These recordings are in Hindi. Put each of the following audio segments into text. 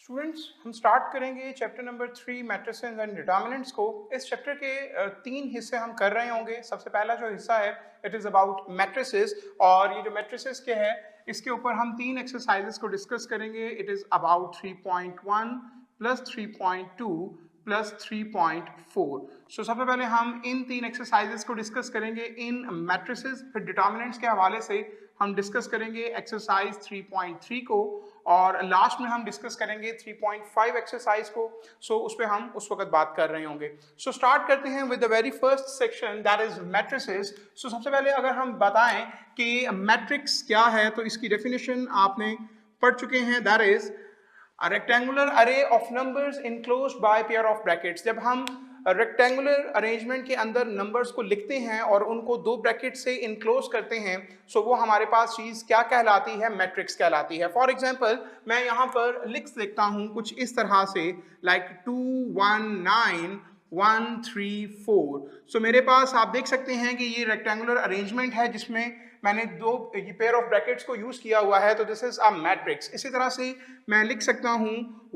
स्टूडेंट्स हम स्टार्ट करेंगे chapter number 3 matrices and determinants को। इस चैप्टर के तीन हिस्से हम कर रहे होंगे। सबसे पहला जो हिस्सा है इट इज़ अबाउट मैट्रिसेस, और ये जो मैट्रिसेस के है इसके ऊपर हम तीन एक्सरसाइजेस को डिस्कस करेंगे। It is about 3.1 plus 3.2 plus 3.4। सबसे पहले हम इन तीन एक्सरसाइजेस को डिस्कस करेंगे इन मैट्रिसेस। फिर डिटर्मिनेंट्स के हवाले से हम डिस्कस करेंगे एक्सरसाइज 3.3 को, और लास्ट में हम डिस्कस करेंगे 3.5 एक्सरसाइज को। उस पर हम उस वक्त बात कर रहे होंगे। स्टार्ट करते हैं with the very first section that is matrices. सबसे पहले अगर हम बताएं कि मैट्रिक्स क्या है तो इसकी डेफिनेशन आपने पढ़ चुके हैं। That is a rectangular array of numbers enclosed by pair of brackets। जब हम रेक्टेंगुलर अरेंजमेंट के अंदर नंबर्स को लिखते हैं और उनको दो ब्रैकेट से इनक्लोज करते हैं, सो वो हमारे पास चीज़ क्या कहलाती है? मैट्रिक्स कहलाती है। फॉर एग्जांपल मैं यहाँ पर लिख सकता हूँ कुछ इस तरह से, लाइक 2 1 9 1 3 4। मेरे पास आप देख सकते हैं कि ये रेक्टेंगुलर अरेंजमेंट है जिसमें मैंने दो पेयर ऑफ ब्रैकेट्स को यूज किया हुआ है, तो दिस इज अ मैट्रिक्स। इसी तरह से मैं लिख सकता हूं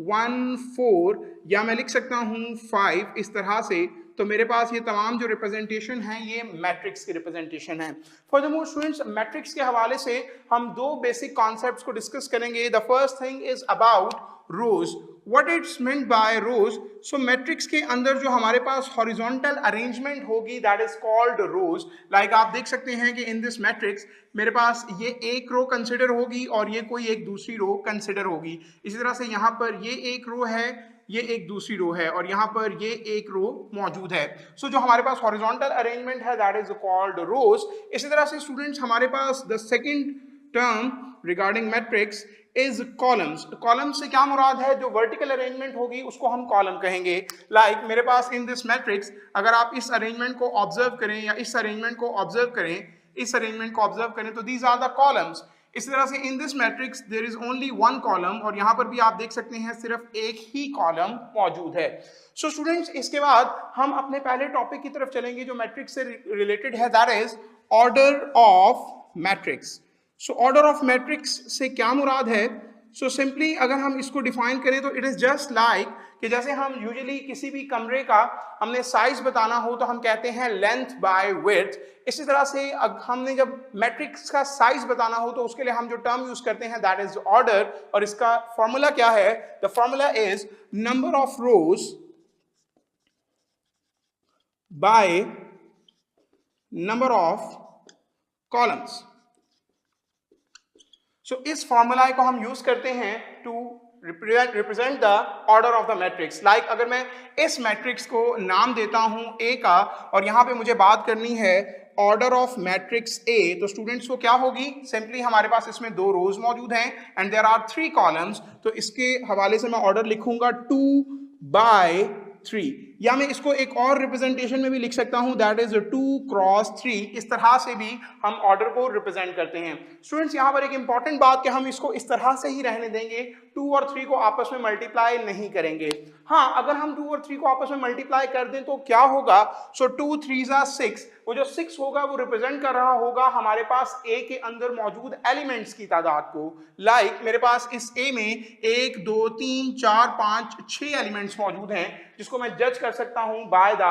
1 4 या मैं लिख सकता हूं 5 इस तरह से। तो मेरे पास ये तमाम जो रिप्रेजेंटेशन है ये मैट्रिक्स की रिप्रेजेंटेशन है। फर्दरमोर स्टूडेंट्स, मैट्रिक्स के हवाले से हम दो बेसिक कॉन्सेप्ट्स को डिस्कस करेंगे। The first thing is about rows. What it's meant by rows? Matrix के अंदर जो हमारे पास हॉरिजॉन्टल अरेंजमेंट होगी that is called rows. Like आप देख सकते हैं कि इन दिस मैट्रिक्स मेरे पास ये एक रो कंसिडर होगी और ये कोई एक दूसरी रो कंसिडर होगी। इसी तरह से यहाँ पर ये एक रो है, ये एक दूसरी रो है, और यहाँ पर ये एक रो मौजूद है। जो हमारे पास हॉरिजॉन्टल अरेंजमेंट है दैट इज कॉल्ड रोज। इसी तरह से स्टूडेंट्स हमारे पास the second term regarding matrix is columns. Columns से क्या मुराद है? जो वर्टिकल अरेंजमेंट होगी उसको हम कॉलम कहेंगे। लाइक मेरे पास इन दिस मैट्रिक्स अगर आप इस अरेंजमेंट को ऑब्जर्व करें या इस अरेंजमेंट को ऑब्जर्व करें, इस अरेंजमेंट को ऑब्जर्व करें, तो दीज आर द कॉलम्स। इसी तरह से in this matrix there is only one column, और यहाँ पर भी आप देख सकते हैं सिर्फ एक ही कॉलम मौजूद है। स्टूडेंट्स इसके बाद हम अपने पहले टॉपिक की तरफ चलेंगे जो मैट्रिक्स से रिलेटेड है, that is order of matrix. Order of matrix से क्या मुराद है? सिंपली अगर हम इसको डिफाइन करें तो इट इज जस्ट लाइक कि जैसे हम यूजुअली किसी भी कमरे का हमने साइज बताना हो तो हम कहते हैं लेंथ बाय विड्थ। इसी तरह से हमने जब मैट्रिक्स का साइज बताना हो तो उसके लिए हम जो टर्म यूज करते हैं दैट इज ऑर्डर, और इसका फॉर्मूला क्या है? The formula is number of rows by number of columns. इस फॉर्मूला को हम यूज करते हैं to represent the order of the matrix. Like अगर मैं इस मैट्रिक्स को नाम देता हूं ए का, और यहां पे मुझे बात करनी है ऑर्डर ऑफ मैट्रिक्स ए, तो स्टूडेंट्स को क्या होगी? सिंपली हमारे पास इसमें दो रोज मौजूद हैं एंड देयर आर 3 कॉलम्स, तो इसके हवाले से मैं ऑर्डर लिखूंगा 2 बाय 3, या मैं इसको एक और रिप्रेजेंटेशन में भी लिख सकता हूं दैट इज 2 क्रॉस 3। इस तरह से भी हम ऑर्डर को रिप्रेजेंट करते हैं। स्टूडेंट्स यहां पर एक इंपॉर्टेंट बात कि हम इसको इस तरह से ही रहने देंगे, 2 और 3 को आपस में मल्टीप्लाई नहीं करेंगे। हाँ, अगर हम 2 और 3 को आपस में मल्टीप्लाई कर दें तो क्या होगा? 2 3 6, वो जो 6 होगा वो रिप्रेजेंट कर रहा होगा हमारे पास ए के अंदर मौजूद एलिमेंट्स की तादाद को। लाइक मेरे पास इस ए में 1 2 3 4 5 6 एलिमेंट्स मौजूद हैं जिसको मैं जज कर सकता हूं बाय द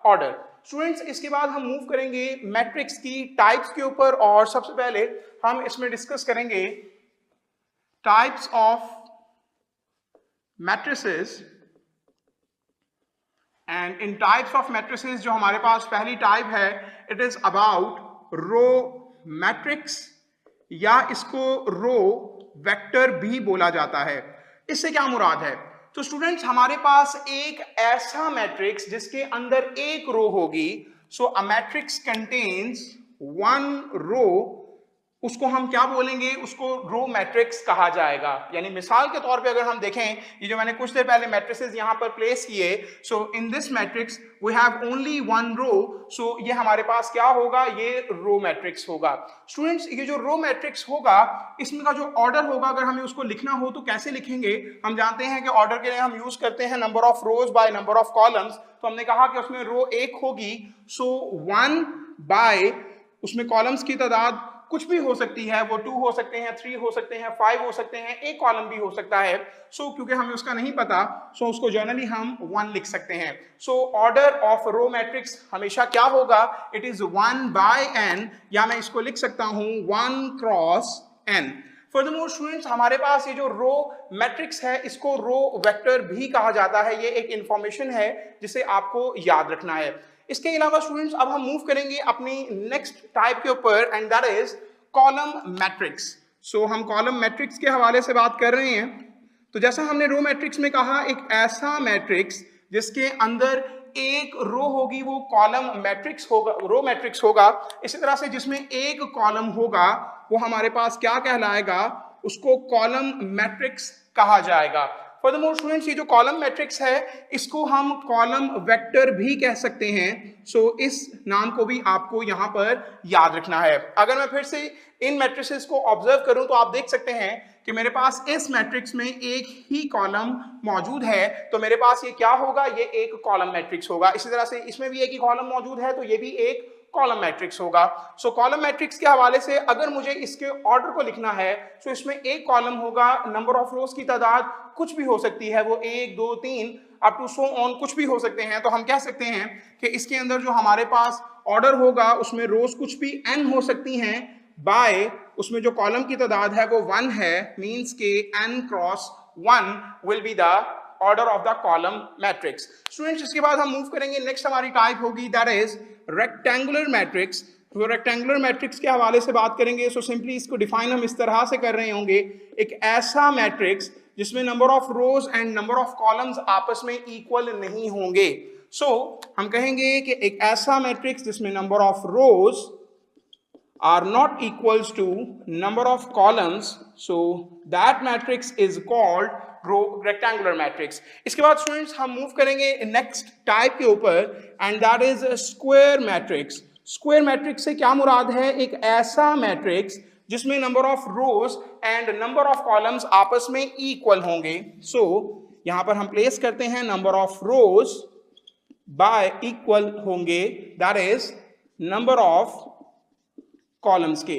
ऑर्डर। स्टूडेंट्स इसके बाद हम मूव करेंगे मैट्रिक्स की टाइप्स के ऊपर, और सबसे पहले हम इसमें डिस्कस करेंगे types of matrices. And in types of matrices जो हमारे पास पहली टाइप है it is about row matrix, या इसको रो वेक्टर भी बोला जाता है। इससे क्या मुराद है? तो स्टूडेंट्स हमारे पास एक ऐसा मैट्रिक्स जिसके अंदर एक रो होगी। अ मैट्रिक्स कंटेन्स 1 रो, उसको हम क्या बोलेंगे? उसको रो मैट्रिक्स कहा जाएगा। यानी मिसाल के तौर पे अगर हम देखें, ये जो मैंने कुछ देर पहले मैट्रिसेस यहां पर प्लेस किए, in this matrix we have only 1 row, ये हमारे पास क्या होगा? ये रो मैट्रिक्स होगा। स्टूडेंट्स ये जो रो मैट्रिक्स होगा इसमें का जो ऑर्डर होगा अगर हमें उसको लिखना हो तो कैसे लिखेंगे? हम जानते हैं कि ऑर्डर के लिए हम यूज करते हैं number of rows by number of columns. तो हमने कहा कि उसमें रो एक होगी, 1 बाय उसमें कॉलम्स की तादाद कुछ भी हो सकती है, वो 2 हो सकते हैं, 3 हो सकते हैं, 5 हो सकते हैं, एक कॉलम भी हो सकता है। सो क्योंकि हमें उसका नहीं पता, सो उसको जनरली हम 1 लिख सकते हैं। So order of row matrix हमेशा क्या होगा, इट इज 1 बाय n, या मैं इसको लिख सकता हूं 1 क्रॉस n। फर्दरमोर स्टूडेंट्स, हमारे पास ये जो रो मैट्रिक्स है इसको रो वेक्टर भी कहा जाता है। ये एक इंफॉर्मेशन है जिसे आपको याद रखना है। इसके अलावा स्टूडेंट्स अब हम मूव करेंगे अपनी नेक्स्ट टाइप के ऊपर, and that is column matrix. So हम कॉलम मैट्रिक्स के हवाले से बात कर रहे हैं। तो जैसा हमने रो मैट्रिक्स में कहा, एक ऐसा मैट्रिक्स जिसके अंदर एक रो होगी वो कॉलम मैट्रिक्स होगा, रो मैट्रिक्स होगा। इसी तरह से जिसमें एक कॉलम होगा वो हमारे पास क्या कहलाएगा, उसको कॉलम मैट्रिक्स कहा जाएगा। फर्दरमोर स्टूडेंट्स, ये जो कॉलम मैट्रिक्स है इसको हम कॉलम वेक्टर भी कह सकते हैं। सो इस नाम को भी आपको यहाँ पर याद रखना है। अगर मैं फिर से इन मैट्रिसेस को ऑब्जर्व करूं तो आप देख सकते हैं कि मेरे पास इस मैट्रिक्स में एक ही कॉलम मौजूद है, तो मेरे पास ये क्या होगा, ये एक कॉलम मैट्रिक्स होगा। इसी तरह से इसमें भी एक ही कॉलम मौजूद है, तो ये भी एक कॉलम मैट्रिक्स होगा। सो कॉलम मैट्रिक्स के हवाले से अगर मुझे इसके ऑर्डर को लिखना है, तो इसमें एक कॉलम होगा, नंबर ऑफ रोज की तादाद कुछ भी हो सकती है, वो 1 2 3 अप टू सो ऑन कुछ भी हो सकते हैं। तो हम कह सकते हैं कि इसके अंदर जो हमारे पास ऑर्डर होगा उसमें रोज कुछ भी n हो सकती हैं, बाय उसमें जो कॉलम की तादाद है वो 1 है, मींस के n cross 1 will be the order of the column matrix. Students, इसके बाद हम मूव करेंगे, नेक्स्ट हमारी टाइप होगी दैट इज रेक्टेंगुलर मैट्रिक्स। तो रेक्टेंगुलर मैट्रिक्स के हवाले से बात करेंगे। सो सिंपली इसको डिफाइन हम इस तरह से कर रहे होंगे, एक ऐसा मैट्रिक्स जिसमें number of rose and number of columns आपस में इक्वल नहीं होंगे। सो हम कहेंगे कि एक ऐसा मैट्रिक्स जिसमें number of rose are not equals to number of columns, so that matrix is called rectangular matrix। इसके बाद स्टूडेंट्स हम मूव करेंगे नेक्स्ट टाइप के ऊपर, and that is square matrix. Square matrix से क्या मुराद है, एक ऐसा मैट्रिक्स जिसमें number of rose and number of columns आपस में इक्वल होंगे। सो यहां पर हम प्लेस करते हैं number of rows by equal होंगे that is number of columns के।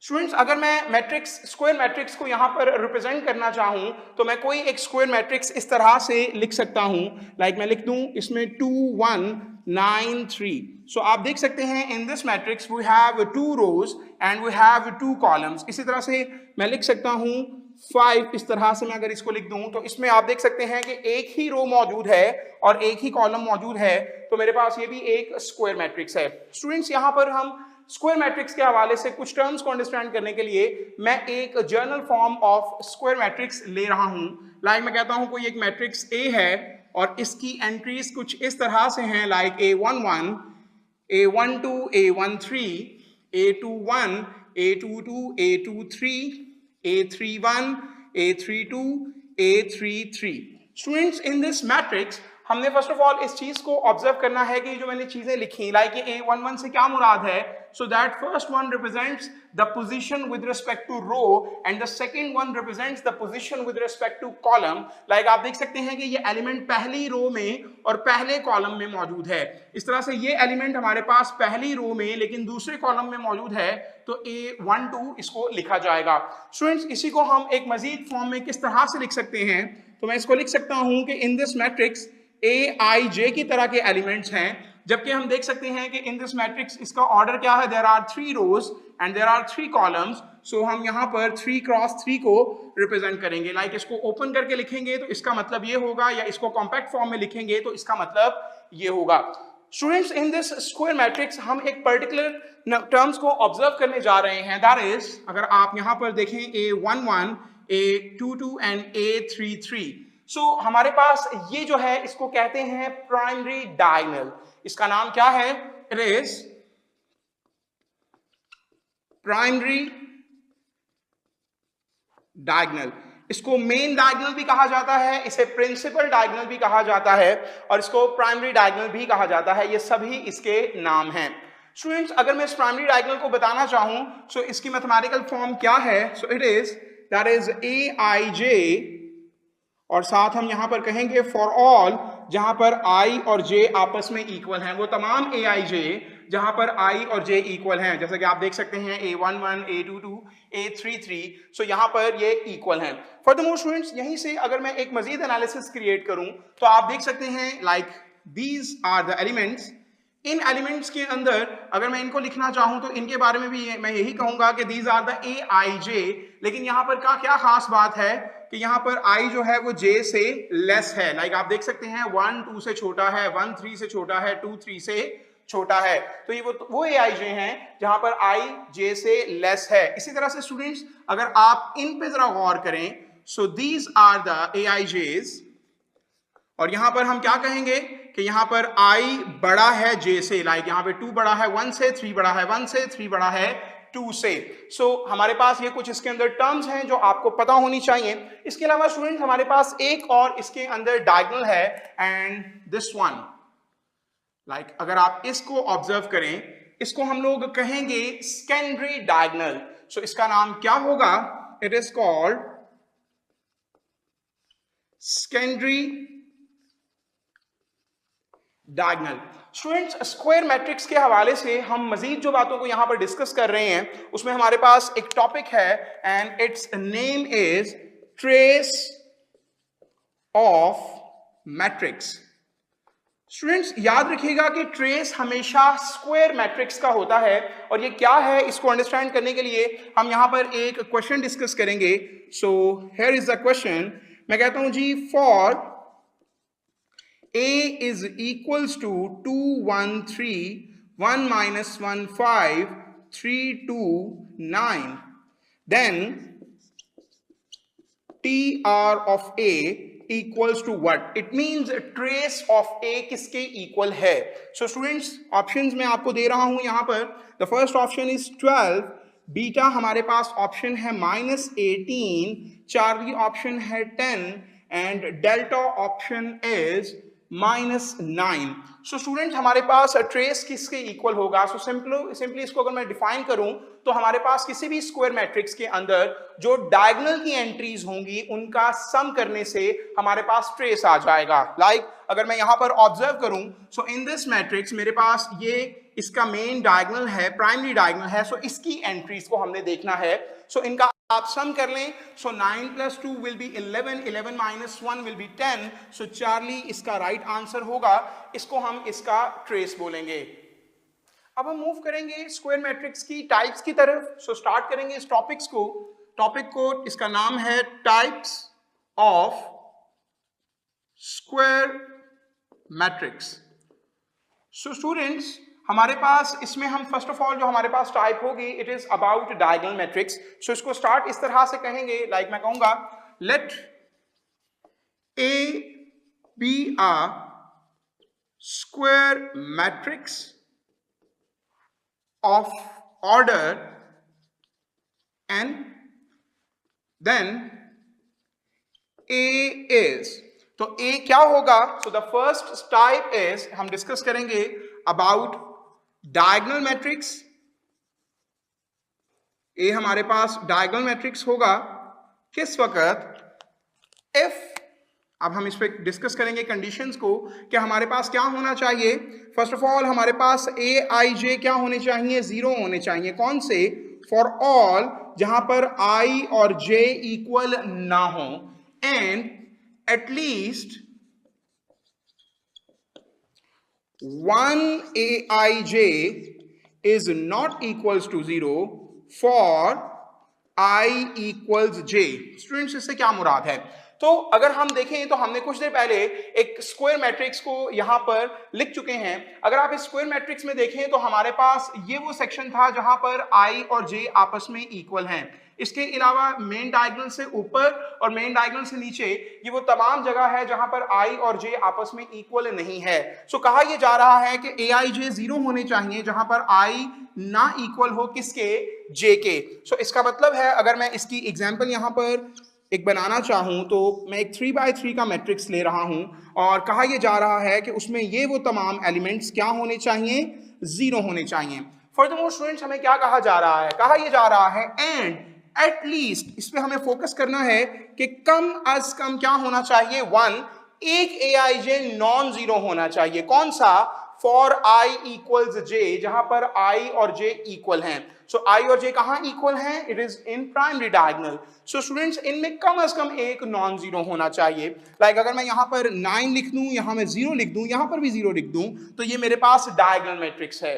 स्टूडेंट्स, अगर मैं मैट्रिक्स स्क्वायर मैट्रिक्स को यहां पर रिप्रेजेंट करना चाहूं तो मैं कोई एक स्क्वायर मैट्रिक्स इस तरह से लिख सकता हूं, लाइक मैं लिख दूं इसमें 2 1 9 3। सो आप देख सकते हैं in this matrix we have 2 rows and we have 2 columns. इसी तरह से मैं लिख सकता हूं 5, इस तरह से मैं अगर इसको लिख दूं तो इसमें आप देख सकते हैं कि एक ही रो मौजूद है और एक ही कॉलम मौजूद है, तो मेरे पास ये भी एक स्क्वायर मैट्रिक्स है। स्टूडेंट्स, यहाँ पर हम स्क्वायर मैट्रिक्स के हवाले से कुछ टर्म्स को अंडरस्टैंड करने के लिए मैं एक general form of square matrix ले रहा हूं। लाइक मैं कहता हूं कोई एक मैट्रिक्स A है और इसकी एंट्रीज कुछ इस तरह से हैं, like A11 A12 A13 A21 A22 A23 A31 A32 A33। Students, in this matrix हमने फर्स्ट ऑफ ऑल इस चीज को ऑब्जर्व करना है कि जो मैंने चीजें लिखी, लाइक ये A11 से क्या मुराद है, so that first one represents the position with respect to row and the second one represents the position with respect to column. Like आप देख सकते हैं कि ये एलिमेंट पहली रो में और पहले कॉलम में मौजूद है। इस तरह से ये एलिमेंट हमारे पास पहली रो में लेकिन दूसरे कॉलम में मौजूद है, तो A12 इसको लिखा जाएगा। स्टूडेंट्स, इसी को हम एक मजीद फॉर्म में किस तरह से लिख सकते हैं, तो मैं इसको लिख सकता हूं कि इन दिस मैट्रिक्स AIJ की तरह के एलिमेंट्स हैं, जबकि हम देख सकते हैं कि इन दिस मैट्रिक्स इसका ऑर्डर क्या है, there are 3 rows and there are 3 columns. So हम यहाँ पर 3 क्रॉस 3 को रिप्रेजेंट करेंगे। लाइक इसको ओपन करके लिखेंगे तो इसका मतलब ये होगा, या इसको कॉम्पैक्ट फॉर्म में लिखेंगे तो इसका मतलब ये होगा। Students, in this square matrix हम एक पर्टिकुलर टर्म्स को ऑब्जर्व करने जा रहे हैं, दैट इज अगर आप यहाँ पर देखें A11 A22 एंड A33। सो हमारे पास ये जो है इसको कहते हैं प्राइमरी डायगोनल। इसका नाम क्या है, इट इज प्राइमरी डायगोनल। इसको मेन डायगोनल भी कहा जाता है, इसे प्रिंसिपल डायगोनल भी कहा जाता है और इसको प्राइमरी डायगोनल भी कहा जाता है। ये सभी इसके नाम हैं। स्टूडेंट्स, अगर मैं इस प्राइमरी डायगोनल को बताना चाहूं सो इसकी मैथमेटिकल फॉर्म क्या है, so it is that is AIJ, और साथ हम यहां पर कहेंगे फॉर ऑल, जहां पर I और J आपस में इक्वल हैं, वो तमाम AIJ जहां पर i और j इक्वल हैं, जैसा कि आप देख सकते हैं a11, a22, a33, सो यहां पर ये इक्वल हैं। फर्दरमोर स्टूडेंट्स, यहीं से अगर मैं एक मजीद एनालिसिस क्रिएट करूं तो आप देख सकते हैं like these are the elements. इन एलिमेंट्स के अंदर अगर मैं इनको लिखना चाहूं तो इनके बारे में भी मैं यही कहूंगा कि दीज आर द aij, लेकिन यहां पर क्या खास बात है कि यहां पर i जो है वो j से लेस है। लाइक आप देख सकते हैं 1 2 से छोटा है, 1 3 से छोटा है, 2 3 से छोटा है। तो ये वो aij हैं जहां पर i j से लेस है। इसी तरह से स्टूडेंट्स अगर आप इन पे जरा गौर करें, so these are the aij's, और यहां पर हम क्या कहेंगे कि यहां पर i बड़ा है j से। लाइक यहां पे 2 बड़ा है 1 से, 3 बड़ा है 1 से, 3 बड़ा है 2 से। सो हमारे पास ये कुछ इसके अंदर टर्म्स हैं जो आपको पता होनी चाहिए। इसके अलावा स्टूडेंट हमारे पास एक और इसके अंदर डायगोनल है, एंड दिस वन, लाइक अगर आप इसको ऑब्जर्व करें, इसको हम लोग कहेंगे सेकेंडरी डायगोनल। सो इसका नाम क्या होगा? It is called secondary diagonal. Students square matrix के हवाले से हम मजीद जो बातों को यहां पर डिस्कस कर रहे हैं उसमें हमारे पास एक टॉपिक है, and it's name is trace of matrix. Students याद रखिएगा कि ट्रेस हमेशा स्क्वायर मैट्रिक्स का होता है, और ये क्या है इसको अंडरस्टैंड करने के लिए हम यहां पर एक क्वेश्चन डिस्कस करेंगे। So here is the question. मैं कहता हूं जी, for a is equals to 2 1 3 1 minus 1 5 3 2 9, then TR of A equals to what? It means trace of A किसके इक्वल है? So students options मैं आपको दे रहा हूं यहां पर। The first option is 12, beta हमारे पास ऑप्शन है -18, चार्ली ऑप्शन है 10, and delta option is -9। So student हमारे पास ट्रेस किसके इक्वल होगा? सो सिंपली इसको अगर मैं डिफाइन करूं तो हमारे पास किसी भी स्क्वायर मैट्रिक्स के अंदर जो डायगोनल की एंट्रीज होंगी उनका सम करने से हमारे पास ट्रेस आ जाएगा। लाइक अगर मैं यहां पर ऑब्जर्व करूं, सो इन दिस मैट्रिक्स मेरे पास ये इसका मेन डायगोनल है, प्राइमरी डायगोनल है, सो इसकी एंट्रीज को हमने देखना है। सो इनका आप सम कर लें। सो 9 + 2 will be 11, 11 - 1 will be 10। So Charlie इसका राइट आंसर होगा। इसको हम इसका ट्रेस बोलेंगे। अब हम मूव करेंगे स्क्वायर मैट्रिक्स की टाइप्स की तरफ। सो स्टार्ट करेंगे इस टॉपिक को इसका नाम है types of square matrix. So students हमारे पास इसमें हम फर्स्ट ऑफ ऑल जो हमारे पास टाइप होगी it is about diagonal matrix. So इसको स्टार्ट इस तरह से कहेंगे, लाइक मैं कहूंगा let A be a square matrix of order n, then A is, तो A क्या होगा? So the first type is, हम डिस्कस करेंगे अबाउट डायगोनल मैट्रिक्स। ए हमारे पास डायगोनल मैट्रिक्स होगा किस वक्त? इफ, अब हम इस पे डिस्कस करेंगे कंडीशंस को कि हमारे पास क्या होना चाहिए। फर्स्ट ऑफ ऑल हमारे पास aij क्या होने चाहिए? 0 होने चाहिए। कौन से? फॉर ऑल जहां पर i और j इक्वल ना हो, and at least 1 aij is not equals to 0 for I equals j। Students इससे क्या मुराद है? तो अगर हम देखें तो हमने कुछ देर पहले एक स्क्वायर मैट्रिक्स को यहां पर लिख चुके हैं। अगर आप इस स्क्वायर मैट्रिक्स में देखें तो हमारे पास ये वो सेक्शन था जहां पर i और j आपस में इक्वल हैं। इसके अलावा मेन डायगोनल से ऊपर और मेन डायगोनल से नीचे ये वो तमाम जगह है जहां पर i और j आपस में इक्वल नहीं है। सो कहा यह जा रहा है कि aij 0 होने चाहिए जहां पर i ना इक्वल हो किसके? j के। सो इसका मतलब है अगर मैं इसकी एग्जांपल यहां पर एक बनाना चाहूं तो मैं एक 3x3 का मैट्रिक्स ले रहा हूं, और कहा यह जा रहा है कि उसमें ये वो तमाम एलिमेंट्स क्या होने चाहिए? 0 होने चाहिए। फर्दरमोर स्टूडेंट्स हमें क्या कहा जा रहा है? कहा यह जा रहा है एंड एटलीस्ट, इस पे हमें फोकस करना है कि कम अज कम क्या होना चाहिए? 1, एक aij नॉन जीरो होना चाहिए। कौन सा? फॉर आई इक्वल्स जे, जहां पर आई और जे इक्वल हैं। सो आई और जे कहां इक्वल हैं? It is in primary diagonal. So students इनमें कम से कम एक नॉन जीरो होना चाहिए। लाइक अगर मैं यहां पर 9 लिख दूं, यहां मैं 0 लिख दूं, यहां पर भी 0 लिख दूं, तो ये मेरे पास डायगोनल मैट्रिक्स है,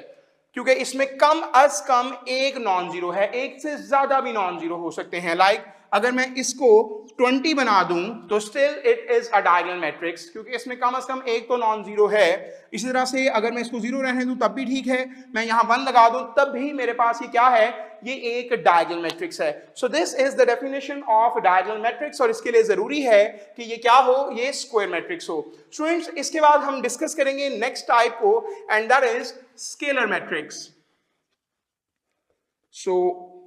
क्योंकि इसमें कम अज कम एक नॉन जीरो है। एक से ज्यादा भी नॉन जीरो हो सकते हैं। लाइक अगर मैं इसको 20 बना दूं तो still it is a diagonal matrix, क्योंकि इसमें कम से कम एक तो नॉन जीरो है। इसी तरह से अगर मैं इसको 0 रहने दूं तब भी ठीक है, मैं यहां 1 लगा दूं तब भी मेरे पास ये क्या है? ये एक डायगोनल मैट्रिक्स है। सो this is the definition of diagonal matrix, और इसके लिए जरूरी है कि ये क्या हो? ये स्क्वायर मैट्रिक्स हो। स्टूडेंट्स इसके बाद हम डिस्कस करेंगे नेक्स्ट टाइप को, and that is scalar matrix. So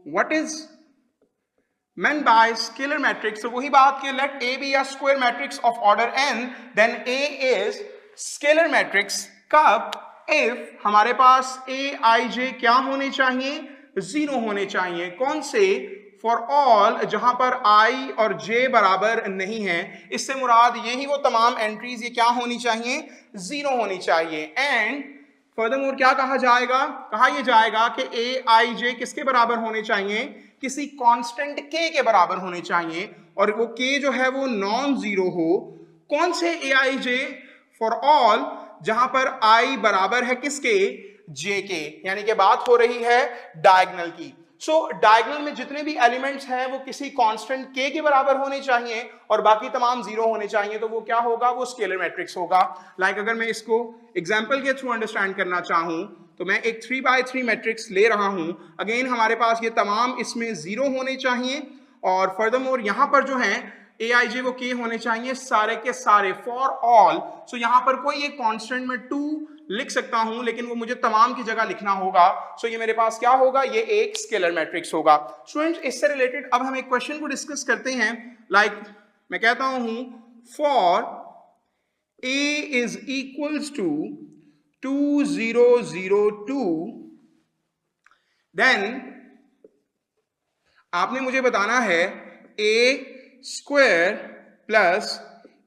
what is meant by scalar matrix? तो वही बात कि let A be a square matrix of order n, then A is scalar matrix कब? if हमारे पास A I J क्या होने चाहिए? 0 होने चाहिए। कौन से? फॉर ऑल जहां पर I और J बराबर नहीं है। इससे मुराद यही वो तमाम एंट्रीज ये क्या होनी चाहिए? 0 होनी चाहिए। एंड फर्दरमोर क्या कहा जाएगा? कहा यह जाएगा कि A I J किसके बराबर होने चाहिए? किसी कांस्टेंट k के बराबर होने चाहिए, और वो k जो है वो नॉन जीरो हो। कौन से aij? फॉर ऑल जहां पर i बराबर है किसके? j के, यानी कि बात हो रही है डायगोनल की। सो डायगोनल में जितने भी एलिमेंट्स हैं वो किसी कांस्टेंट k के बराबर होने चाहिए और बाकी तमाम 0 होने चाहिए। तो वो क्या होगा? वो स्केलर मैट्रिक्स होगा। लाइक अगर मैं इसको एग्जांपल के थ्रू अंडरस्टैंड करना चाहूं तो मैं एक 3x3 मैट्रिक्स ले रहा हूं। अगेन हमारे पास ये तमाम इसमें 0 होने चाहिए, और फर्दरमोर यहां पर जो है aij वो k होने चाहिए सारे के सारे, फॉर ऑल। सो यहां पर कोई एक कांस्टेंट में 2 लिख सकता हूं, लेकिन वो मुझे तमाम की जगह लिखना होगा। सो ये मेरे पास क्या होगा? ये एक स्केलर मैट्रिक्स होगा। स्टूडेंट्स इससे रिलेटेड अब हम एक क्वेश्चन को डिस्कस करते हैं। लाइक मैं कहता हूं for a is equals to 2 0 0 2, then आपने मुझे बताना है a square plus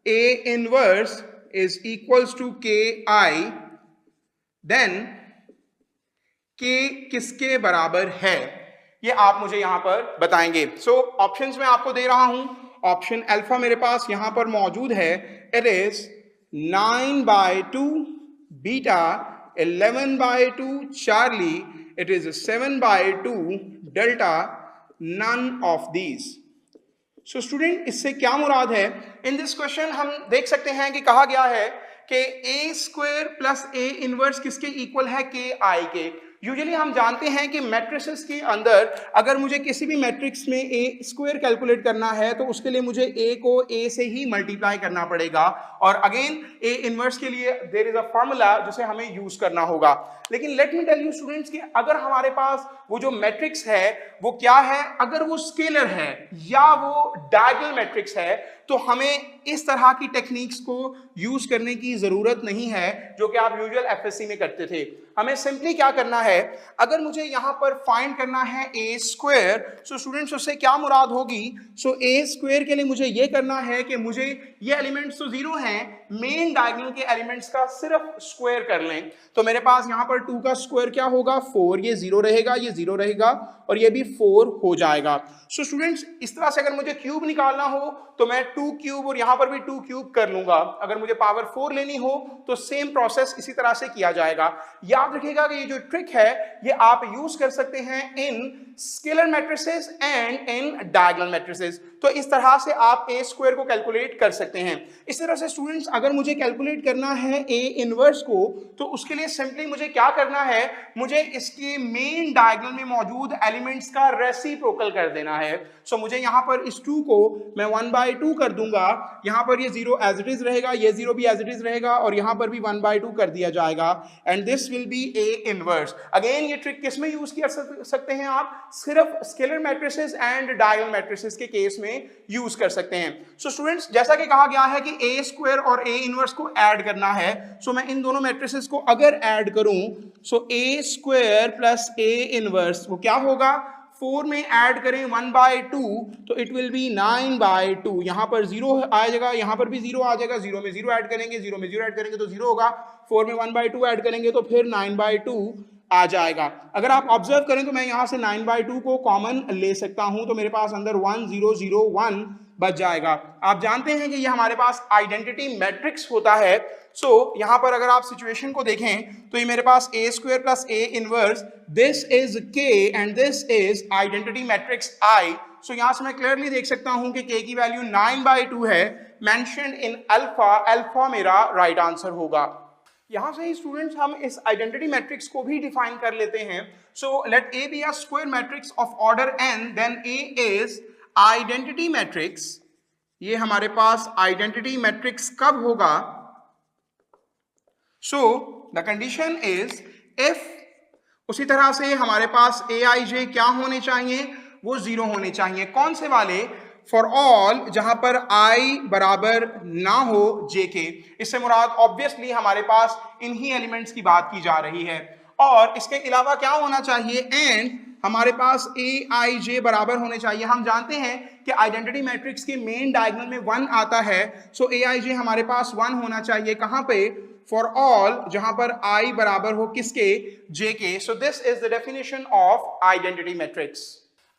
a inverse is equals to k i, then k किसके बराबर है? ये आप मुझे यहां पर बताएंगे। सो ऑप्शंस में आपको दे रहा हूं। ऑप्शन अल्फा मेरे पास यहां पर मौजूद है। It is 9/2 beta, 11/2 Charlie, it is 7/2 delta, none of these। So student इससे क्या मुराद है? इन दिस क्वेश्चन हम देख सकते हैं कि कहा गया है कि a square plus a inverse किसके इक्वल है? k i के। यूजुअली हम जानते हैं कि मैट्रिसेस के अंदर अगर मुझे किसी भी मैट्रिक्स में a स्क्वायर कैलकुलेट करना है तो उसके लिए मुझे a को a से ही मल्टीप्लाई करना पड़ेगा, और अगेन a इनवर्स के लिए देयर इज अ फार्मूला जिसे हमें यूज करना होगा। लेकिन let me tell you students कि अगर हमारे पास वो जो मैट्रिक्स है वो क्या है, अगर वो स्केलर है या वो डायगोनल मैट्रिक्स है, तो हमें इस तरह की टेक्निक्स को यूज करने की जरूरत नहीं है जो कि आप यूजुअल एफएससी में करते थे। हमें सिंपली क्या करना है, अगर मुझे यहां पर फाइंड करना है a स्क्वायर, सो स्टूडेंट्स उससे क्या मुराद होगी? सो a स्क्वायर के लिए मुझे ये करना है कि मुझे ये एलिमेंट्स तो 0 हैं, मेन डायगोनल के एलिमेंट्स का सिर्फ स्क्वायर कर लें। तो मेरे पास यहां पर 2 का स्क्वायर क्या होगा? 4। ये 0 रहेगा, ये 0 रहेगा, और ये भी 4 हो जाएगा। सो स्टूडेंट्स इस तरह से अगर मुझे क्यूब निकालना हो तो मैं 2 क्यूब और यहां पर भी 2 क्यूब कर लूंगा। अगर मुझे पावर 4 लेनी हो तो सेम प्रोसेस इसी तरह से किया जाएगा। याद रखिएगा कि ये जो ट्रिक है ये आप यूज कर सकते हैं in scalar matrices and in diagonal matrices. तो इस तरह से आप a स्क्वायर को कैलकुलेट कर सकते हैं। इस तरह से स्टूडेंट्स अगर मुझे कैलकुलेट करना है a इनवर्स को, तो उसके लिए सिंपली मुझे क्या करना है, मुझे इसके मेन डायगोनल में मौजूद एलिमेंट्स का रेसिप्रोकल कर देना है। सो मुझे यहां पर इस 2 को मैं 1/2 कर दूंगा, यहां पर ये 0 एज इट इज रहेगा, ये 0 भी एज इट इज रहेगा, और यहां पर भी 1/2 कर दिया जाएगा, and this will be a inverse. Again ये ट्रिक किस में यूज कर सकते हैं आप? सिर्फ scalar matrices and diagonal matrices के केस में यूज कर सकते हैं। सो स्टूडेंट्स जैसा कि कहा गया है कि a स्क्वायर और a इनवर्स को ऐड करना है, सो मैं इन दोनों मैट्रिसेस को अगर ऐड करूं, सो a square plus a inverse वो क्या होगा? 4 में ऐड करें 1/2 तो इट विल बी 9/2। यहाँ पर 0 आ जाएगा, यहाँ पर भी 0 आ जाएगा, 0 में 0 ऐड करेंगे, 0 में 0 ऐड करेंगे तो 0 होगा, 4 में 1/2 ऐड करेंगे तो फिर 9/2 आ जाएगा। अगर आप ऑब्जर्व करें तो मैं यहाँ से 9/2 को कॉमन ले सकता हूँ तो मेरे पास अंदर 1001 बच जाएगा। आप जानते हैं कि ये हमारे पास आइडेंटिटी मैट्रिक्स होता है। यहाँ पर अगर आप सिचुएशन को देखें तो ये मेरे पास a square plus a inverse, this is k and this is identity matrix I। यहाँ से मैं क्लियरली देख सकता हूं कि k की वैल्यू 9/2 है, मेंशन्ड इन अल्फा, अल्फा मेरा राइट आंसर होगा। यहां से ही स्टूडेंट्स हम इस आइडेंटिटी मैट्रिक्स को भी डिफाइन कर लेते हैं। So let A be a square matrix of order n, then A is identity matrix. ये हमारे पास आइडेंटिटी मैट्रिक्स कब होगा? So the condition is if, उसी तरह से हमारे पास Aij क्या होने चाहिए? वो 0 होने चाहिए। कौन से वाले? फॉर ऑल जहां पर I बराबर ना हो j के। इससे मुराद ऑब्वियसली हमारे पास इन्हीं एलिमेंट्स की बात की जा रही है। और इसके अलावा क्या होना चाहिए? एंड हमारे पास Aij बराबर होने चाहिए। हम जानते हैं कि आइडेंटिटी मैट्रिक्स के मेन डायगोनल में 1 आता है, सो Aij हमारे पास 1 होना चाहिए। कहां पे? फॉर ऑल जहां पर I बराबर हो किसके? j के। सो this is the definition of identity matrix.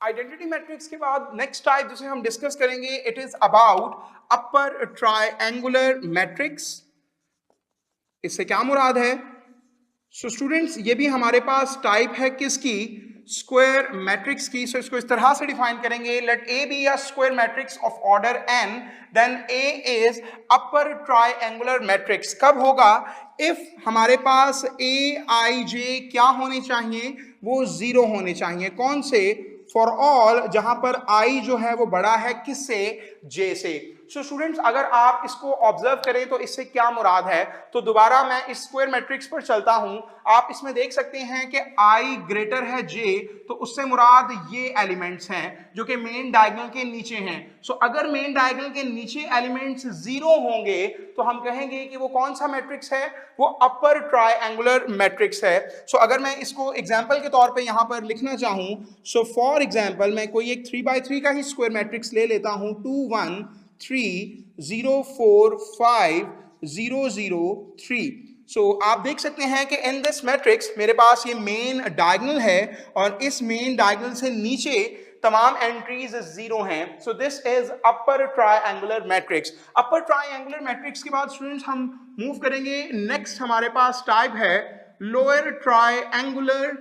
Identity matrix के बाद नेक्स्ट टाइप जिसे हम डिस्कस करेंगे, it is about upper triangular matrix. इससे क्या मुराद है? सो स्टूडेंट्स ये भी हमारे पास टाइप है किसकी? स्क्वायर मैट्रिक्स की। सो इसको इस तरह से डिफाइन करेंगे, let A be a square matrix of order n, then A is upper triangular matrix. कब होगा? इफ हमारे पास Aij क्या होने चाहिए? वो 0 होने चाहिए। कौन से? फॉर ऑल जहां पर I जो है वो बड़ा है किससे? J से। सो स्टूडेंट्स अगर आप इसको ऑब्जर्व करें तो इससे क्या मुराद है? तो दोबारा मैं इस स्क्वायर मैट्रिक्स पर चलता हूं। आप इसमें देख सकते हैं कि I ग्रेटर है J, तो उससे मुराद ये एलिमेंट्स हैं जो कि मेन डायगोनल के नीचे हैं। सो अगर मेन डायगोनल के नीचे एलिमेंट्स 0 होंगे तो हम कहेंगे कि वो कौन सा मैट्रिक्स है? वो अपर ट्रायंगुलर मैट्रिक्स है। सो अगर मैं इसको एग्जांपल के तौर पे यहाँ पर लिखना चाहूँ, सो फॉर एग्जांपल मैं कोई एक 3x3 का ही स्क्वायर मैट्रिक्स ले लेता हूँ, 2 1 3 0 4 5 0 0 3। सो आप देख सकते हैं कि इन दिस मैट्रिक्स मेरे पास ये मेन डायगोनल है और इस मेन डायगोनल से नीचे तमाम एंट्रीज 0 हैं। So this is upper triangular matrix. Upper triangular matrix के बाद स्टूडेंट्स हम मूव करेंगे, नेक्स्ट हमारे पास टाइप है lower triangular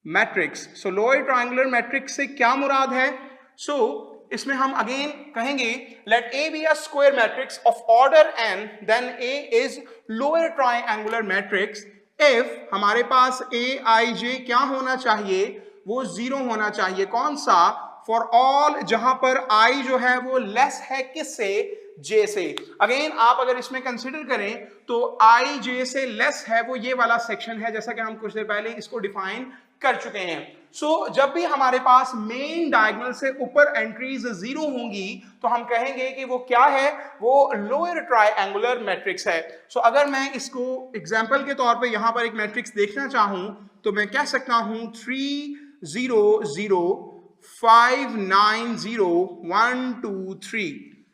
matrix. So lower triangular matrix से क्या मुराद है? सो इसमें हम अगेन कहेंगे, let A be a square matrix of order n, then A is lower triangular matrix if हमारे पास Aij क्या होना चाहिए? वो 0 होना चाहिए। कौन सा? फॉर ऑल जहां पर I जो है वो लेस है किससे? J से। अगेन आप अगर इसमें कंसिडर करें तो I J से लेस है, वो ये वाला सेक्शन है जैसा कि हम कुछ देर पहले इसको डिफाइन कर चुके हैं। सो जब भी हमारे पास मेन डायगोनल से ऊपर एंट्रीज 0 होंगी तो हम कहेंगे कि वो क्या है? वो लोअर ट्रायंगुलर मैट्रिक्स है। सो अगर मैं इसको एग्जांपल के तौर पे यहाँ पर एक मैट्रिक्स देखना चाहूँ तो मैं कह सकता हूँ 3 0 0 5 9 0 1 2 3।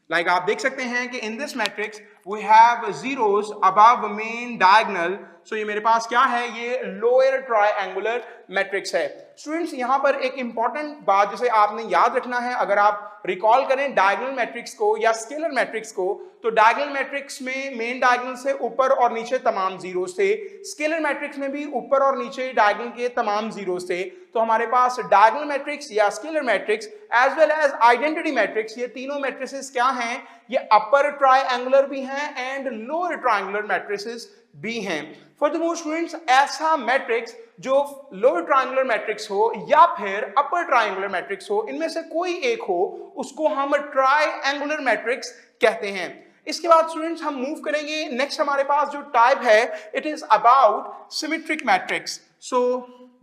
लाइक आप देख सकते हैं कि in this matrix we have zeros above main diagonal. So ये मेरे पास क्या है? ये लोअर ट्रायंगुलर मैट्रिक्स है। स्टूडेंट्स यहाँ पर एक इंपॉर्टेंट बात जिसे आपने याद रखना है, अगर आप रिकॉल करें डायगोनल मैट्रिक्स को या स्केलर मैट्रिक्स को, तो डायगोनल मैट्रिक्स में मेन डायगोनल से ऊपर और नीचे तमाम 0 थे, स्केलर मैट्रिक्स में भी ऊपर और नीचे डायगोनल के तमाम 0 थे। तो हमारे पास डायगोनल मैट्रिक्स या scalar matrix as well as identity matrix, ये तीनों मैट्रिसेस क्या हैं? ये अपर ट्रायंगुलर भी हैं एंड लोअर ट्रायंगुलर मैट्रिसेस भी हैं। फर्दरमोर स्टूडेंट्स ऐसा मैट्रिक्स जो लोअर ट्रायंगुलर मैट्रिक्स हो या फिर अपर ट्रायंगुलर मैट्रिक्स हो, इनमें से कोई एक हो, उसको हम ट्रायंगुलर मैट्रिक्स कहते हैं। इसके बाद स्टूडेंट्स हम मूव करेंगे, नेक्स्ट हमारे पास जो टाइप है it is about symmetric matrix. So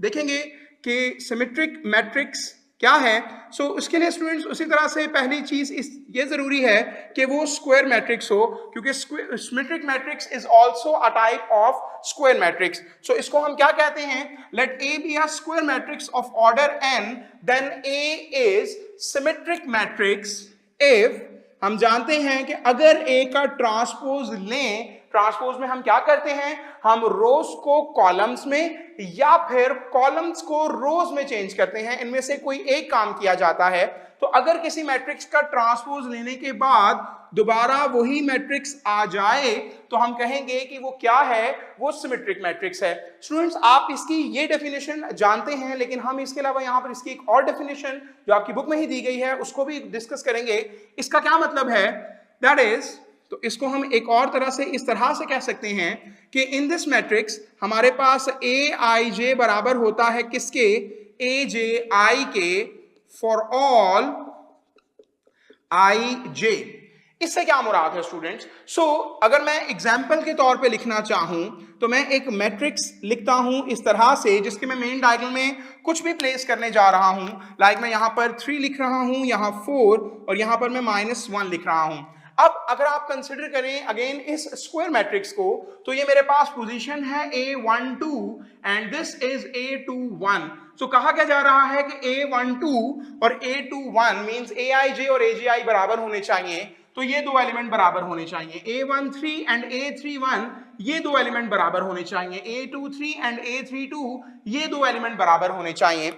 देखेंगे कि सिमेट्रिक मैट्रिक्स क्या है? उसके लिए स्टूडेंट्स उसी तरह से पहली चीज ये जरूरी है कि वो स्क्वायर मैट्रिक्स हो, क्योंकि symmetric matrix is also a type of square matrix. इसको हम क्या कहते हैं? Let A be a square matrix of order n, then A is symmetric matrix if हम जानते हैं कि अगर ए का ट्रांसपोज लें, ट्रांसपोज में हम क्या करते हैं? हम रोज को कॉलम्स में या फिर कॉलम्स को रोज में चेंज करते हैं, इनमें से कोई एक काम किया जाता है. तो अगर किसी मैट्रिक्स का ट्रांसपोज लेने के बाद दोबारा वही मैट्रिक्स आ जाए तो हम कहेंगे कि वो क्या है? वो सिमेट्रिक मैट्रिक्स है. स्टूडेंट्स, आप इसकी ये डेफिनेशन जानते हैं, लेकिन हम इसके अलावा यहाँ पर इसकी एक और डेफिनेशन जो आपकी बुक में ही दी गई है उसको भी डिस्कस करेंगे. इसका क्या मतलब है? दैट इज, तो इसको हम एक और तरह से इस तरह से कह सकते हैं कि इन दिस मैट्रिक्स हमारे पास ए आई जे बराबर होता है किसके? ए जे आई के, फॉर ऑल आई जे. इससे क्या मुराद है स्टूडेंट्स? अगर मैं एग्जाम्पल के तौर पे लिखना चाहूं तो मैं एक मैट्रिक्स लिखता हूं इस तरह से, जिसके मैं मेन डायगोनल में कुछ भी प्लेस करने जा रहा हूं. लाइक मैं यहां पर 3 लिख रहा हूं, यहां 4 और यहां पर मैं -1 लिख रहा हूं. अब अगर आप कंसिडर करें अगेन इस स्क्वायर मैट्रिक्स को, तो ये मेरे पास पोजीशन है A12 and this is A21. कहा क्या जा रहा है कि A12 और A21 मींस AIJ और AGI बराबर होने चाहिए. तो ये दो एलिमेंट बराबर होने चाहिए. A13 एंड A31 ये दो एलिमेंट बराबर होने चाहिए. A23 एंड A32 ये दो एलिमेंट बराबर होने चाहिए.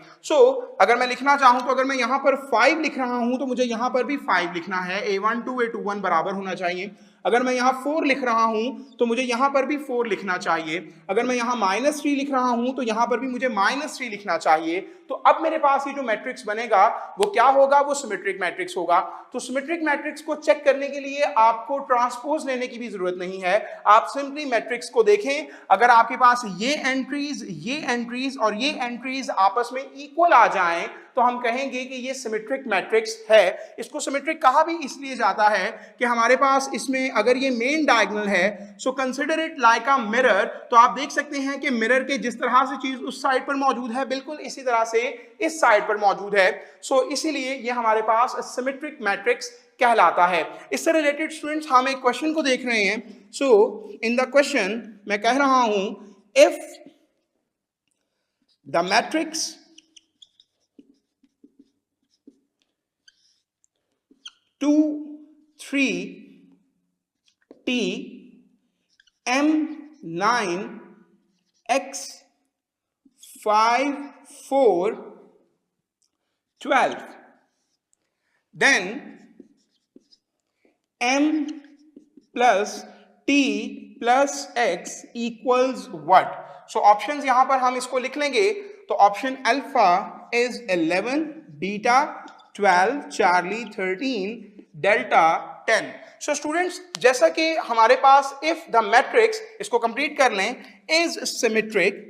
अगर मैं लिखना चाहूं तो अगर मैं यहां पर 5 लिख रहा हूं तो मुझे यहां पर भी 5 लिखना है. A12 A21 बराबर होना चाहिए. अगर मैं यहां 4 लिख रहा हूं तो मुझे यहां पर भी 4 लिखना चाहिए. अगर मैं यहां -3 लिख रहा हूं तो यहां पर भी मुझे -3 लिखना चाहिए. तो अब मेरे पास ये जो मैट्रिक्स बनेगा वो क्या होगा? वो सिमेट्रिक मैट्रिक्स होगा. तो सिमेट्रिक मैट्रिक्स को चेक करने के लिए आपको ट्रांसपोज लेने की भी जरूरत नहीं है. आप सिंपली मैट्रिक्स को देखें. अगर आपके पास ये एंट्रीज और ये एंट्रीज आपस में इक्वल आ जाएं तो हम कहेंगे कि ये सिमेट्रिक मैट्रिक्स है. इसको सिमेट्रिक कहा भी इसलिए जाता है कि हमारे पास इसमें अगर ये मेन डायगोनल है, consider it like a mirror. तो आप देख सकते हैं कि मिरर के जिस तरह से चीज उस साइड पर मौजूद है, बिल्कुल इसी तरह से इस साइड पर मौजूद है. इसीलिए ये हमारे पास सिमेट्रिक मैट्रिक्स कहलाता है. इससे रिलेटेड स्टूडेंट्स हम एक क्वेश्चन को देख रहे हैं. इन द क्वेश्चन मैं कह रहा हूं, if the matrix 2 3 T M9 X 5 4 12, then M plus T plus X equals what? Options यहां पर हम इसको लिख लेंगे. तो option alpha is 11, beta 12, Charlie 13, delta 10. Students, जैसा कि हमारे पास इफ द मैट्रिक्स, इसको कंप्लीट कर लें, इज सिमेट्रिक,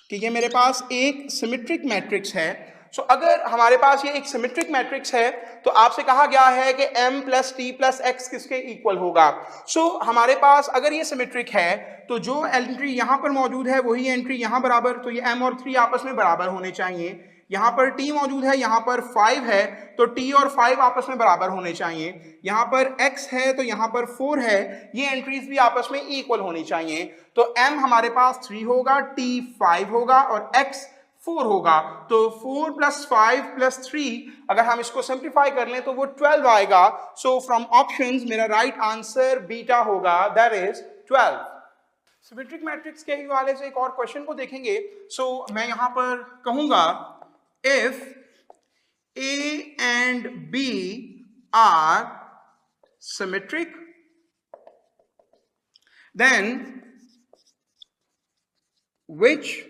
कि ये मेरे पास एक सिमेट्रिक मैट्रिक्स है. अगर हमारे पास ये एक सिमेट्रिक मैट्रिक्स है तो आपसे कहा गया है कि m plus T plus x किसके इक्वल होगा. हमारे पास अगर ये सिमेट्रिक है तो जो एंट्री यहां पर मौजूद है वही एंट्री यहां बराबर, तो ये m और 3 आपस में बराबर होने चाहिए. यहां पर t मौजूद है, यहां पर 5 है, तो t और 5 आपस में बराबर होने चाहिए. यहां पर x है तो यहां पर 4 है, ये एंट्रीज भी आपस में इक्वल होनी चाहिए. तो m हमारे पास 3 होगा, t 5 होगा और x 4 होगा. तो 4 प्लस 5 प्लस 3 अगर हम इसको सिंप्लीफाई कर लें तो वो 12 आएगा. फ्रॉम ऑप्शंस मेरा राइट आंसर बीटा होगा, दैट इज 12. सिमेट्रिक मैट्रिक्स के हवाले से एक और क्वेश्चन को देखेंगे. मैं यहां पर कहूंगा, if A and B are symmetric, then which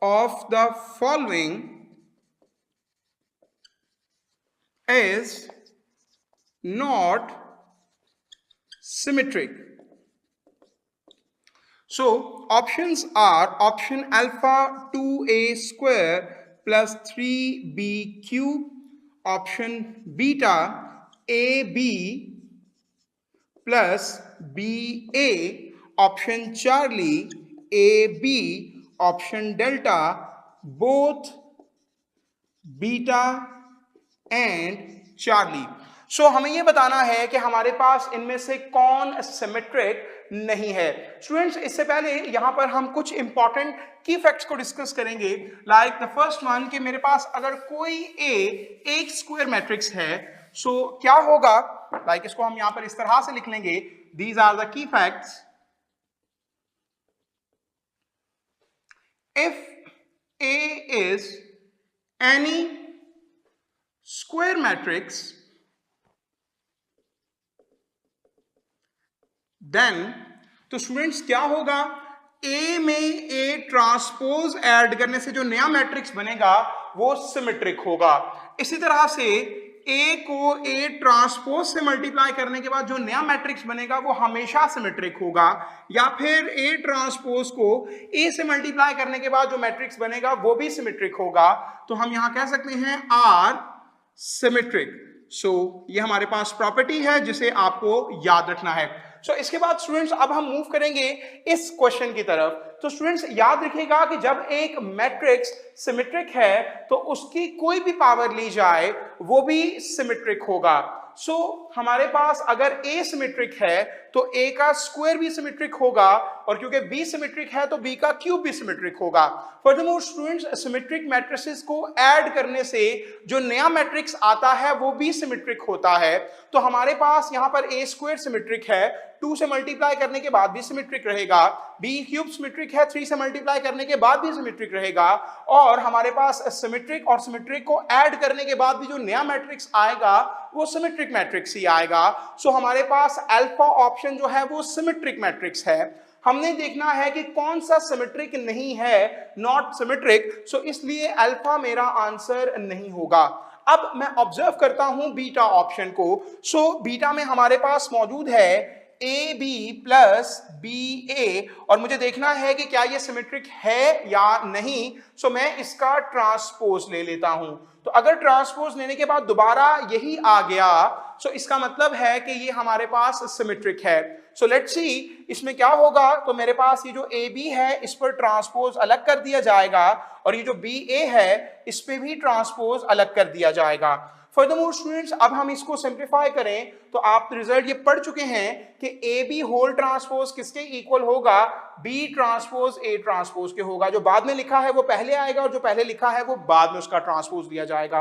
of the following is not symmetric? Options are option alpha 2a square plus 3b cube, option beta ab plus ba, option Charlie ab, option delta both beta and Charlie. So हमें ये बताना है कि हमारे पास इनमें से कौन सिमेट्रिक नहीं है। स्टूडेंट्स, इससे पहले यहां पर हम कुछ इंपॉर्टेंट की फैक्ट्स को डिस्कस करेंगे। लाइक द फर्स्ट वन कि मेरे पास अगर कोई एक स्क्वायर मैट्रिक्स है, सो क्या होगा, लाइक इसको हम यहां पर इस तरह से लिख लेंगे, these are the key facts. If A is any square matrix, then तो स्टूडेंट्स क्या होगा, A में A ट्रांसपोज ऐड करने से जो नया मैट्रिक्स बनेगा वो सिमेट्रिक होगा। इसी तरह से A को A ट्रांसपोज से मल्टीप्लाई करने के बाद जो नया मैट्रिक्स बनेगा वो हमेशा सिमेट्रिक होगा, या फिर A ट्रांसपोज को A से मल्टीप्लाई करने के बाद जो मैट्रिक्स बनेगा वो भी सिमेट्रिक होगा। तो हम यहां कह सकते हैं आर सिमेट्रिक। सो ये हमारे पास प्रॉपर्टी है जिसे आपको याद रखना है। सो इसके बाद स्टूडेंट्स अब हम मूव करेंगे इस क्वेश्चन की तरफ। तो स्टूडेंट्स याद रखिएगा कि जब एक मैट्रिक्स सिमेट्रिक है तो उसकी कोई भी पावर ली जाए वो भी सिमेट्रिक होगा। सो हमारे पास अगर A सिमेट्रिक है तो A का स्क्वायर भी सिमेट्रिक होगा, और क्योंकि B सिमेट्रिक है तो B का क्यूब भी सिमेट्रिक होगा। फर्दरमोर स्टूडेंट्स, सिमेट्रिक मैट्रिसेस को ऐड करने से जो नया मैट्रिक्स आता है वो भी सिमेट्रिक होता है। तो हमारे पास यहाँ पर A स्क्वायर सिमेट्रिक है, 2 से मल्टीप्लाई करने के बाद भी सिमेट्रिक रहेगा, B क्यूब सिमेट्रिक है, 3 से मल्टीप्लाई करने के बाद भी सिमेट्रिक रहेगा, और हमारे पास सिमेट्रिक और सिमेट्रिक को ऐड करने के बाद भी जो नया मैट्रिक्स आएगा वो सिमेट्रिक मैट्रिक्स ही आएगा। सो हमारे पास अल्फा ऑप्शन जो है वो सिमेट्रिक मैट्रिक्स है। हमने देखना है कि कौन सा सिमेट्रिक नहीं है, नॉट सिमेट्रिक, सो इसलिए अल्फा मेरा आंसर नहीं होगा। अब मैं ऑब्जर्व करता हूं बीटा ऑप्शन को। सो बीटा में हमारे पास मौजूद है ए बी प्लस बी ए, और मुझे देखना है कि क्या ये सिमेट्रिक है या नहीं। सो मैं इसका ट्रांसपोज ले लेता हूं। तो अगर ट्रांसपोज लेने के बाद दोबारा यही आ गया, सो इसका मतलब है कि ये हमारे पास सिमेट्रिक है। सो लेट्स सी इसमें क्या होगा। तो मेरे पास ये जो ए बी है इस पर ट्रांसपोज अलग कर दिया जाएगा, और ये जो बी ए है इस पे भी ट्रांसपोज अलग कर दिया जाएगा। फर्दरमोर स्टूडेंट्स, अब हम इसको सिंप्लीफाई करें तो आप रिजल्ट ये पढ़ चुके हैं कि ए बी होल ट्रांसपोज किसके इक्वल होगा, बी ट्रांसपोज ए ट्रांसपोज के होगा। जो बाद में लिखा है वो पहले आएगा, और जो पहले लिखा है वो बाद में उसका ट्रांसपोज दिया जाएगा।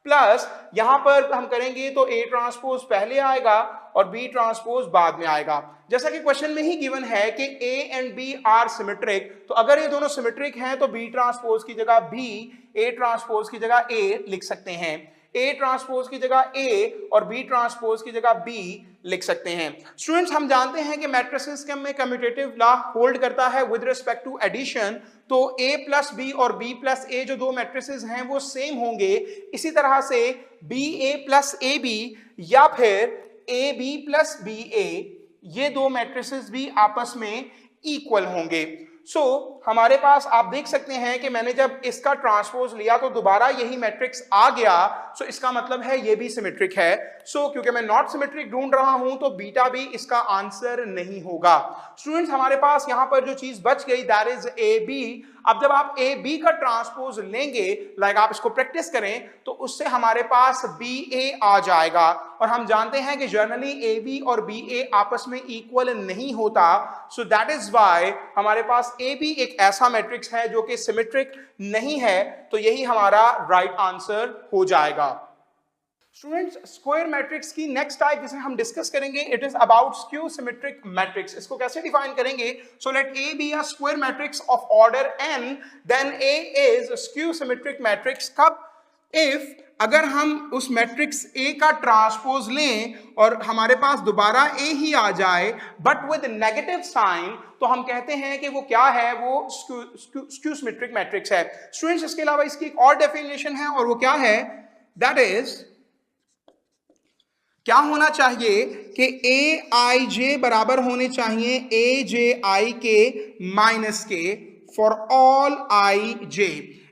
प्लस यहां पर हम करेंगे तो ए ट्रांसपोज पहले आएगा और बी ट्रांसपोज बाद में आएगा। जैसा कि क्वेश्चन में ही गिवन है कि A and B are symmetric, तो अगर ये दोनों सिमेट्रिक हैं तो बी ट्रांसपोज की जगह बी, ए ट्रांसपोज की जगह ए लिख सकते हैं, ए ट्रांसपोज की जगह ए और बी ट्रांसपोज की जगह बी लिख सकते हैं। स्टूडेंट्स, हम जानते हैं कि मैट्रिसेस में कम्यूटेटिव लॉ होल्ड करता है विद रिस्पेक्ट टू एडिशन। तो a प्लस बी और b प्लस ए जो दो मैट्रिसेस हैं वो सेम होंगे। इसी तरह से B A plus A B या फिर A B plus B A, ये दो मैट्रिसेस भी आपस में इक्वल होंगे। सो हमारे पास आप देख सकते हैं कि मैंने जब इसका ट्रांसपोज लिया तो दोबारा यही मैट्रिक्स आ गया। सो इसका मतलब है ये भी सिमेट्रिक है। सो क्योंकि मैं नॉट सिमेट्रिक ढूंढ रहा हूं तो बीटा भी इसका आंसर नहीं होगा। स्टूडेंट्स, हमारे पास यहां पर जो चीज बच गई दैट इज ए बी। अब जब आप ए बी का ट्रांसपोज लेंगे, लाइक आप इसको प्रैक्टिस करें, तो उससे हमारे पास बी ए आ जाएगा, और हम जानते हैं कि जनरली ए बी और बी ए आपस में इक्वल नहीं होता। सो दैट इज व्हाई हमारे पास ए बी एक ऐसा मैट्रिक्स है जो कि सिमेट्रिक नहीं है, तो यही हमारा राइट आंसर हो जाएगा। स्टूडेंट्स, स्क्वायर मैट्रिक्स की नेक्स्ट टाइप जिसे हम डिस्कस करेंगे it is about skew symmetric matrix. इसको कैसे डिफाइन करेंगे? So let A be a square matrix of order n, then A is skew symmetric matrix. कब? इफ अगर हम उस मैट्रिक्स ए का ट्रांसपोज लें और हमारे पास दोबारा ए ही आ जाए बट विद नेगेटिव साइन, तो हम कहते हैं कि वो क्या है, वो स्क्यू सिमेट्रिक मैट्रिक्स है। स्टूडेंट्स, इसके अलावा इसकी एक और डेफिनेशन है और वो क्या है, दैट इज क्या होना चाहिए कि ए आई जे बराबर होने चाहिए ए जे आई के माइनस के फॉर ऑल आई जे।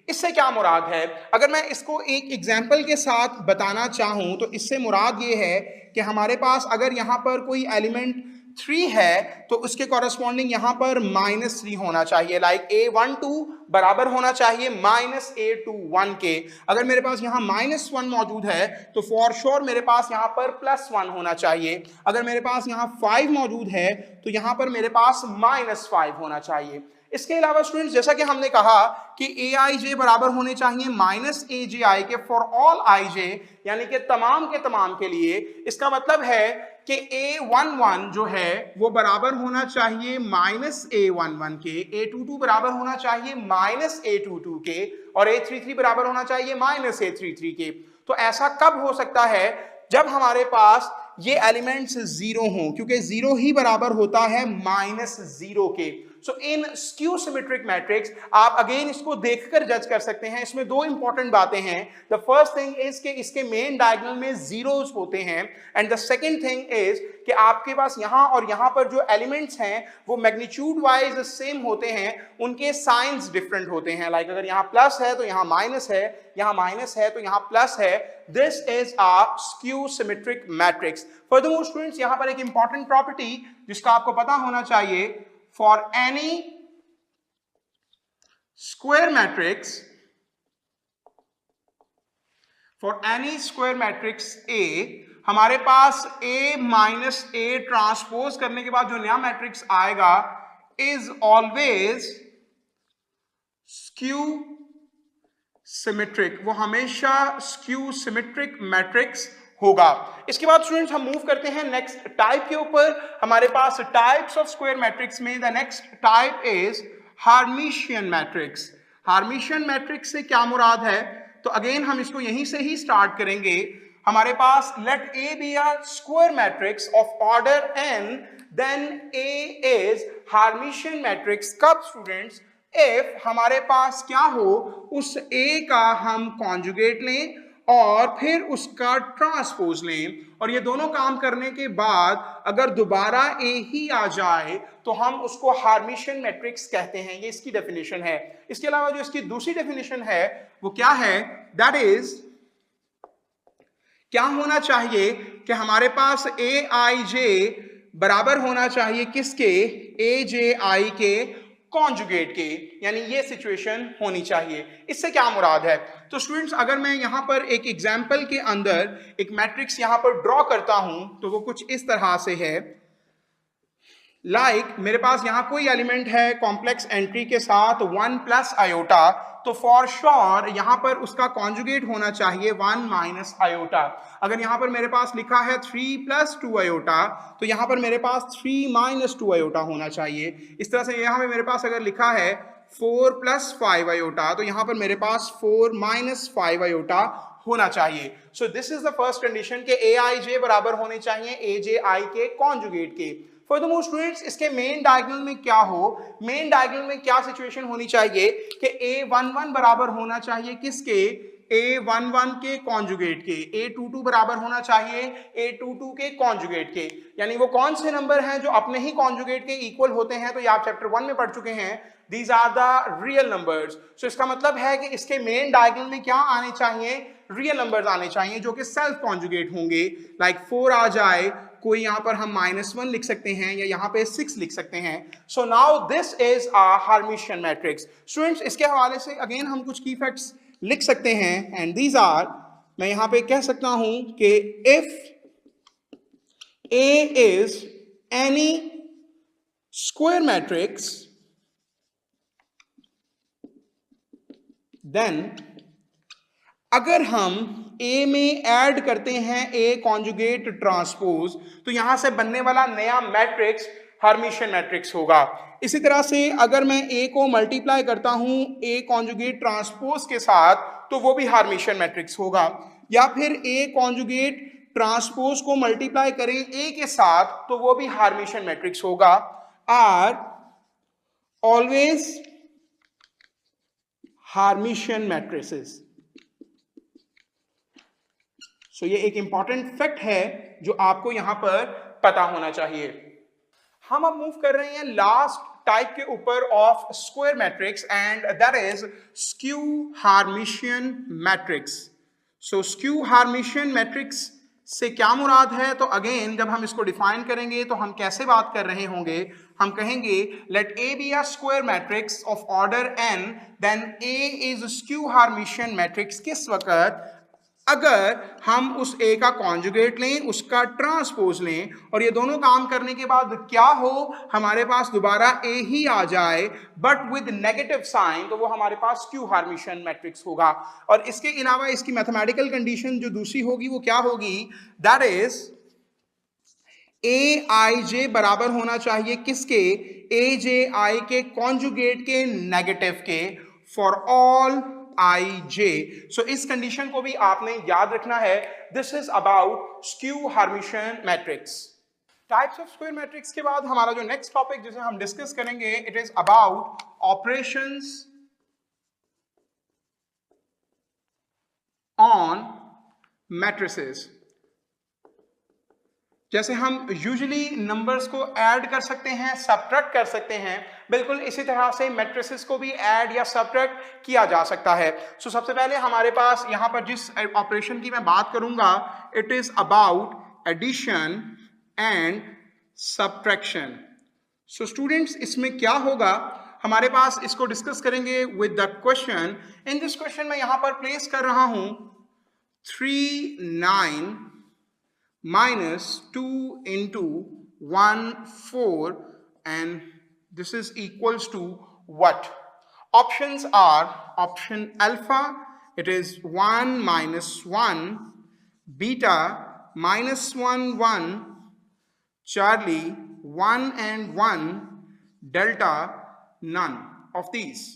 इससे क्या मुराद है? अगर मैं इसको एक एग्जाम्पल के साथ बताना चाहूं तो इससे मुराद ये है कि हमारे पास अगर यहां पर कोई एलिमेंट 3 है तो उसके कॉरस्पॉन्डिंग यहां पर -3 होना चाहिए, लाइक A12 बराबर होना चाहिए -A21 के। अगर मेरे पास यहां -1 मौजूद है तो फॉर श्योर मेरे पास यहां पर +1 होना चाहिए। अगर मेरे पास यहां 5 मौजूद है तो यहां पर मेरे पास -5 होना चाहिए। इसके अलावा स्टूडेंट्स जैसा कि हमने कहा कि Aij बराबर होने चाहिए -Aj के फॉर ऑल ij, यानी कि तमाम के तमाम के लिए। इसका मतलब है कि A11 जो है वो बराबर होना चाहिए -A11 के, A22 बराबर होना चाहिए -A22 के, और A33 बराबर होना चाहिए -A33 के। तो ऐसा कब हो सकता है? जब हमारे पास ये एलिमेंट्स 0 हों, क्योंकि 0 ही बराबर होता है -0 के। सो इन स्क्यू सिमेट्रिक मैट्रिक्स आप अगेन इसको देखकर जज कर सकते हैं। इसमें दो इंपॉर्टेंट बातें हैं। द फर्स्ट थिंग इज कि इसके मेन डायगोनल में जीरोस होते हैं, and the second thing is कि आपके पास यहां और यहां पर जो एलिमेंट्स हैं वो मैग्नीट्यूड वाइज सेम होते हैं, उनके साइंस डिफरेंट होते हैं। लाइक अगर यहां प्लस है तो यहां माइनस है, यहां माइनस है तो यहां प्लस है। This is a skew symmetric matrix. Furthermore students यहां पर एक इंपॉर्टेंट प्रॉपर्टी जिसका आपको पता होना चाहिए, for any square matrix, for any square matrix A, हमारे पास A माइनस A ट्रांसपोज करने के बाद जो नया मैट्रिक्स आएगा is always skew symmetric, वो हमेशा skew symmetric मैट्रिक्स होगा। इसके बाद स्टूडेंट्स हम मूव करते हैं नेक्स्ट टाइप के ऊपर। हमारे पास टाइप्स ऑफ स्क्वायर मैट्रिक्स में the next type is Hermitian matrix. Hermitian matrix से क्या मुराद है? तो अगेन हम इसको यहीं से ही स्टार्ट करेंगे। हमारे पास let A be a square matrix of order n, then A is Hermitian matrix. कब स्टूडेंट्स? इफ हमारे पास क्या हो, उस A का हम कॉन्जुगेट लें और फिर उसका ट्रांसपोज लें, और ये दोनों काम करने के बाद अगर दोबारा A ही आ जाए तो हम उसको हार्मिशियन मैट्रिक्स कहते हैं। ये इसकी डेफिनेशन है। इसके अलावा जो इसकी दूसरी डेफिनेशन है वो क्या है? दैट इज क्या होना चाहिए कि हमारे पास Aij बराबर होना चाहिए किसके? Aj के कॉन्जुगेट के, यानी ये सिचुएशन होनी चाहिए। इससे क्या मुराद है? तो स्टूडेंट्स अगर मैं यहां पर एक एग्जांपल के अंदर एक मैट्रिक्स यहां पर ड्रॉ करता हूं तो वो कुछ इस तरह से है। लाइक मेरे पास यहां कोई एलिमेंट है कॉम्प्लेक्स एंट्री के साथ 1 प्लस आयोटा, तो फॉर श्योर यहां पर उसका कॉन्जुगेट होना चाहिए 1 माइनस आयोटा। अगर यहां पर मेरे पास लिखा है 3 प्लस 2 आयोटा तो यहां पर मेरे पास 3 माइनस 2 आयोटा होना चाहिए। इस तरह से यहां पे मेरे पास अगर लिखा है 4 प्लस 5 आयोटा तो यहां पर मेरे पास 4 माइनस 5 आयोटा होना चाहिए। सो this is the first condition के Aij बराबर होने चाहिए Aj के कॉन्जुगेट के। फर्दरमोर स्टूडेंट्स इसके मेन डायगोनल में क्या हो? मेन डायगोनल में क्या सिचुएशन होनी चाहिए कि A11 बराबर होना चाहिए किसके? A11 के कॉन्जुगेट के। A22 बराबर होना चाहिए A22 के कॉन्जुगेट के। यानी वो कौन से नंबर हैं जो अपने ही कॉन्जुगेट के इक्वल होते हैं? तो ये आप चैप्टर 1 में पढ़ चुके हैं। These are the real numbers. So इसका मतलब है कि इसके मेन डायगोनल में क्या आने चाहिए? रियल नंबर्स आने चाहिए जो कि सेल्फ कॉन्जुगेट होंगे। लाइक 4 आ जाए, कोई यहां पर हम -1 लिख सकते हैं या यहां पे 6 लिख सकते हैं। So now this is a Hermitian matrix. Students इसके हवाले से अगेन हम कुछ की फैक्ट्स लिख सकते हैं, एंड दीज आर, मैं यहां पे कह सकता हूं कि if A is any square matrix then अगर हम A में ऐड करते हैं A कॉन्जुगेट ट्रांसपोज तो यहां से बनने वाला नया मैट्रिक्स हार्मिशियन मैट्रिक्स होगा। इसी तरह से अगर मैं A को मल्टीप्लाई करता हूं A कॉन्जुगेट ट्रांसपोज के साथ तो वो भी हार्मिशियन मैट्रिक्स होगा। या फिर A कॉन्जुगेट ट्रांसपोज को मल्टीप्लाई करें A के साथ तो वो भी हार्मिशियन मैट्रिक्स होगा। Are always Hermitian matrices. So ये एक इंपॉर्टेंट फैक्ट है जो आपको यहां पर पता होना चाहिए। हम अब मूव कर रहे हैं लास्ट टाइप के ऊपर of square matrix, and that is skew Hermitian matrix. So skew Hermitian matrix से क्या मुराद है? तो अगेन जब हम इसको डिफाइन करेंगे तो हम कैसे बात कर रहे होंगे? हम कहेंगे let A be a square matrix of order n, then A is skew Hermitian matrix किस वक्त? अगर हम उस ए का कॉन्जुगेट लें, उसका ट्रांसपोज लें, और ये दोनों काम करने के बाद क्या हो, हमारे पास दोबारा ए ही आ जाए बट विद नेगेटिव साइन, तो वो हमारे पास स्क्यू हार्मिशियन मैट्रिक्स होगा। और इसके अलावा इसकी मैथमेटिकल कंडीशन जो दूसरी होगी वो क्या होगी? दैट इज ए आई जे बराबर होना चाहिए किसके? ए जे आई के कॉन्जुगेट के नेगेटिव के, फॉर ऑल आई जे। सो इस कंडीशन को भी आपने याद रखना है। This is about skew Hermitian matrix. Types of square matrix के बाद हमारा जो नेक्स्ट टॉपिक जिसे हम डिस्कस करेंगे, it is about operations on matrices. जैसे हम यूजुअली नंबर्स को ऐड कर सकते हैं, सब्ट्रैक्ट कर सकते हैं, बिल्कुल इसी तरह से मैट्रिसेस को भी ऐड या सब्ट्रैक्ट किया जा सकता है। सो सबसे पहले हमारे पास यहाँ पर जिस ऑपरेशन की मैं बात करूंगा, it is about addition and subtraction. So students, इसमें क्या होगा, हमारे पास इसको डिस्कस करेंगे with the question. In this question में यहाँ पर प्लेस कर रहा हूं 3 9 minus 2 into 1 4, and this is equals to what? Options are option alpha, it is 1 minus 1, beta minus 1 1, Charlie 1 and 1, delta none of these.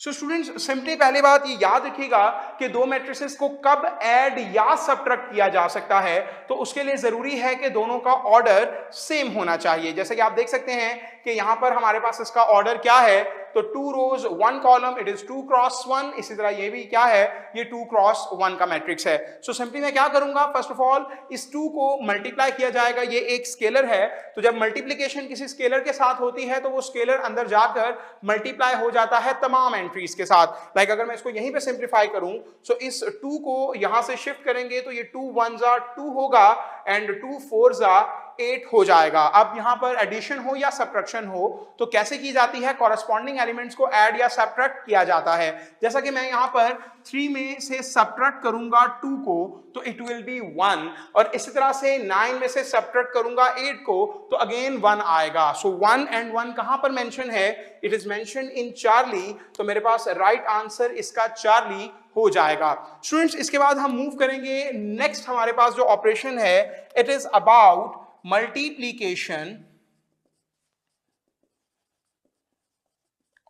So students, simply पहली बात ये याद रखिएगा कि दो मैट्रिसेस को कब ऐड या सब्ट्रैक्ट किया जा सकता है, तो उसके लिए जरूरी है कि दोनों का ऑर्डर सेम होना चाहिए। जैसे कि आप देख सकते हैं कि यहां पर हमारे पास इसका ऑर्डर क्या है, तो 2 रोज 1 कॉलम, इट इज 2 क्रॉस 1। इसी तरह ये भी क्या है, ये 2 क्रॉस 1 का मैट्रिक्स है। सो सिंपली मैं क्या करूंगा, फर्स्ट ऑफ ऑल इस 2 को मल्टीप्लाई किया जाएगा। ये एक स्केलर है, तो जब मल्टीप्लीकेशन किसी स्केलर के साथ होती है तो वो स्केलर अंदर जाकर मल्टीप्लाई हो जाता है तमाम एंट्रीज के साथ। लाइक अगर मैं इसको यहीं पे सिंप्लीफाई करूं, सो इस 2 को यहां से शिफ्ट करेंगे तो ये 2 1 2 होगा एंड 2 4 8 हो जाएगा। अब यहां पर एडिशन हो या सब्ट्रैक्शन हो तो कैसे की जाती है, कॉरस्पॉन्डिंग एलिमेंट्स को ऐड या सब्ट्रैक्ट किया जाता है। जैसा कि मैं यहां पर 3 में से सब्ट्रैक्ट करूंगा 2 को तो इट विल बी 1, और इसी तरह से 9 में से सब्ट्रैक्ट करूंगा 8 को तो अगेन 1 आएगा। सो 1 and 1 कहां पर मेंशन है, it is mention in Charlie, तो मेरे पास राइट आंसर इसका चार्ली हो जाएगा। स्टूडेंट्स, इसके बाद हम मूव करेंगे नेक्स्ट, हमारे पास जो ऑपरेशन है, it is about multiplication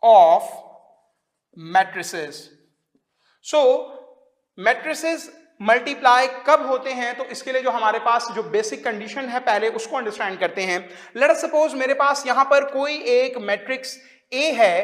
of matrices. So matrices multiply कब होते हैं, तो इसके लिए जो हमारे पास जो बेसिक कंडीशन है पहले उसको अंडरस्टैंड करते हैं। लेट अस सपोज मेरे पास यहां पर कोई एक मैट्रिक्स A है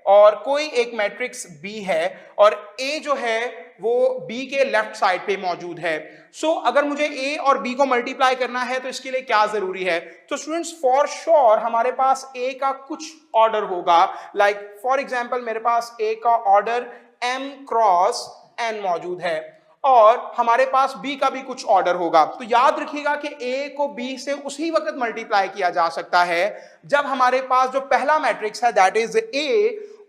और कोई एक मैट्रिक्स B है, और A जो है वो B के लेफ्ट साइड पे मौजूद है। सो अगर मुझे A और B को मल्टीप्लाई करना है तो इसके लिए क्या जरूरी है, तो स्टूडेंट्स फॉर श्योर हमारे पास A का कुछ ऑर्डर होगा। लाइक फॉर एग्जांपल मेरे पास A का ऑर्डर M क्रॉस N मौजूद है और हमारे पास B का भी कुछ ऑर्डर होगा। तो याद रखिएगा कि A को B से उसी वक्त मल्टीप्लाई किया जा सकता है जब हमारे पास जो पहला मैट्रिक्स है दैट इज A,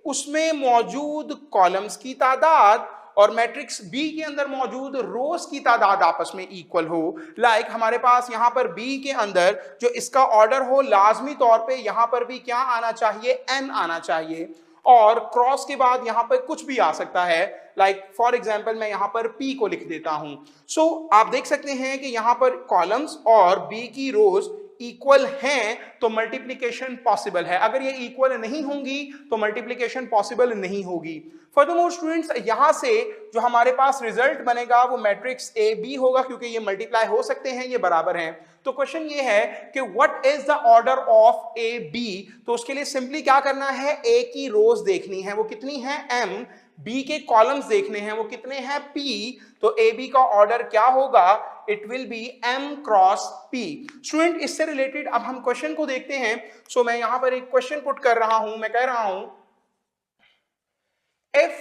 उसमें मौजूद कॉलम्स की तादाद और मैट्रिक्स B के अंदर मौजूद रोज की तादाद आपस में इक्वल हो। लाइक हमारे पास यहां पर B के अंदर जो इसका ऑर्डर हो, लाजमी तौर पे यहां पर भी क्या आना चाहिए, N आना चाहिए, और क्रॉस के बाद यहां पर कुछ भी आ सकता है। लाइक फॉर एग्जांपल मैं यहां पर P को लिख देता हूं। सो आप देख सकते हैं कि यहां पर कॉलम्स और B की रोज इक्वल हैं तो मल्टीप्लिकेशन पॉसिबल है, अगर ये इक्वल नहीं होंगी तो मल्टीप्लिकेशन पॉसिबल नहीं होगी। फर्दरमोर स्टूडेंट्स, यहां से जो हमारे पास रिजल्ट बनेगा वो मैट्रिक्स ए बी होगा, क्योंकि ये मल्टीप्लाई हो सकते हैं, ये बराबर हैं। तो क्वेश्चन ये है कि what is the order of A B, तो उसके लिए सिंपली क्या करना है, ए की रोज देखनी है वो कितनी है m, बी के कॉलम्स देखने हैं वो कितने हैं p, तो ए बी का ऑर्डर क्या होगा, it will be m cross p। Student, इससे रिलेटेड अब हम क्वेश्चन को देखते हैं। सो मैं यहां पर एक क्वेश्चन पुट कर रहा हूं, मैं कह रहा हूं if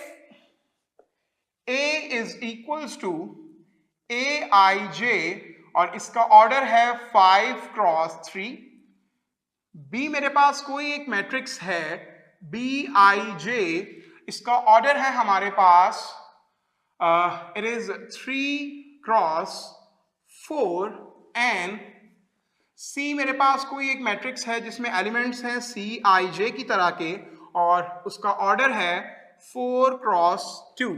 a is equals to AIJ और इसका ऑर्डर है 5 क्रॉस 3। बी मेरे पास कोई एक मैट्रिक्स है BIJ, इसका ऑर्डर है हमारे पास इट इज 3 क्रॉस 4 एंड सी मेरे पास कोई एक मैट्रिक्स है जिसमें एलिमेंट्स हैं CIJ की तरह के और उसका ऑर्डर है 4 क्रॉस 2।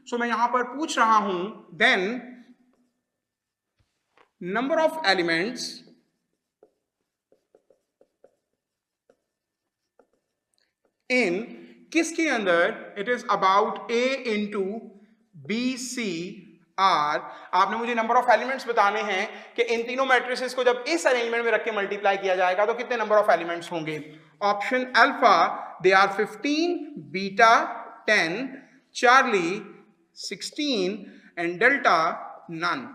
सो मैं यहां पर पूछ रहा हूं then number of elements in किसके अंदर, it is about A into BCR। आपने मुझे नंबर ऑफ एलिमेंट्स बताने हैं कि इन तीनों मैट्रिसेस को जब इस अरेंजमेंट में रख के मल्टीप्लाई किया जाएगा तो कितने नंबर ऑफ एलिमेंट्स होंगे। Option alpha they are 15, beta 10, Charlie 16 and delta none.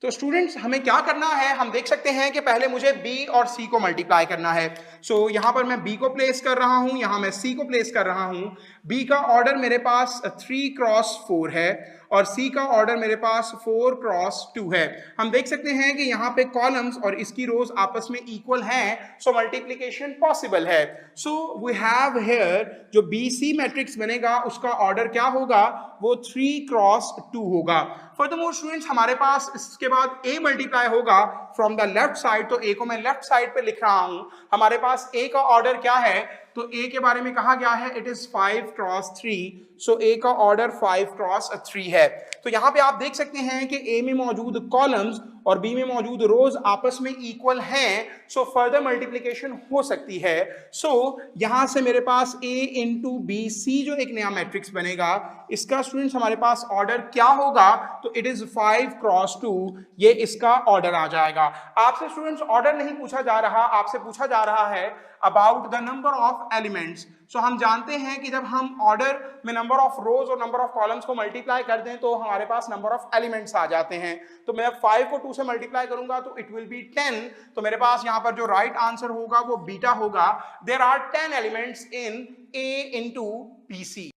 तो स्टूडेंट्स हमें क्या करना है, हम देख सकते हैं कि पहले मुझे B और C को मल्टीप्लाई करना है। सो यहां पर मैं B को प्लेस कर रहा हूं, यहां मैं C को प्लेस कर रहा हूं। B का ऑर्डर मेरे पास 3 क्रॉस 4 है और C का ऑर्डर मेरे पास 4 क्रॉस 2 है। हम देख सकते हैं कि यहाँ पे कॉलम्स और इसकी रोज आपस में इक्वल हैं, सो मल्टीप्लिकेशन पॉसिबल है। सो वी हैव हियर जो BC मैट्रिक्स बनेगा उसका ऑर्डर क्या होगा, वो 3 क्रॉस 2 होगा। फर्दरमोर स्टूडेंट्स हमारे पास इसके बाद A मल्टीप्लाई होगा फ्रॉम द लेफ्ट साइड, तो A को मैं लेफ्ट साइड पे लिख रहा हूं। हमारे पास A का ऑर्डर क्या है, तो A के बारे में कहा गया है it is 5 cross 3, so A का ऑर्डर 5 क्रॉस 3 है। तो यहां पे आप देख सकते हैं कि A में मौजूद कॉलम्स और B में मौजूद रोज आपस में इक्वल हैं, सो फर्दर मल्टीप्लिकेशन हो सकती है। सो यहां से मेरे पास A इंटू BC जो एक नया मैट्रिक्स बनेगा, इसका स्टूडेंट्स हमारे पास ऑर्डर क्या होगा, तो इट इज 5 क्रॉस 2, ये इसका ऑर्डर आ जाएगा। आपसे स्टूडेंट्स ऑर्डर नहीं पूछा जा रहा, आपसे पूछा जा रहा है about the number of elements. So हम जानते हैं कि जब हम ऑर्डर में नंबर ऑफ रोज और नंबर ऑफ कॉलम्स को मल्टीप्लाई कर दें तो हमारे पास नंबर ऑफ एलिमेंट्स आ जाते हैं। तो मैं 5 को 2 से मल्टीप्लाई करूंगा तो इट विल बी 10। तो मेरे पास यहां पर जो राइट आंसर होगा वो बीटा होगा। There are 10 elements in A into BC।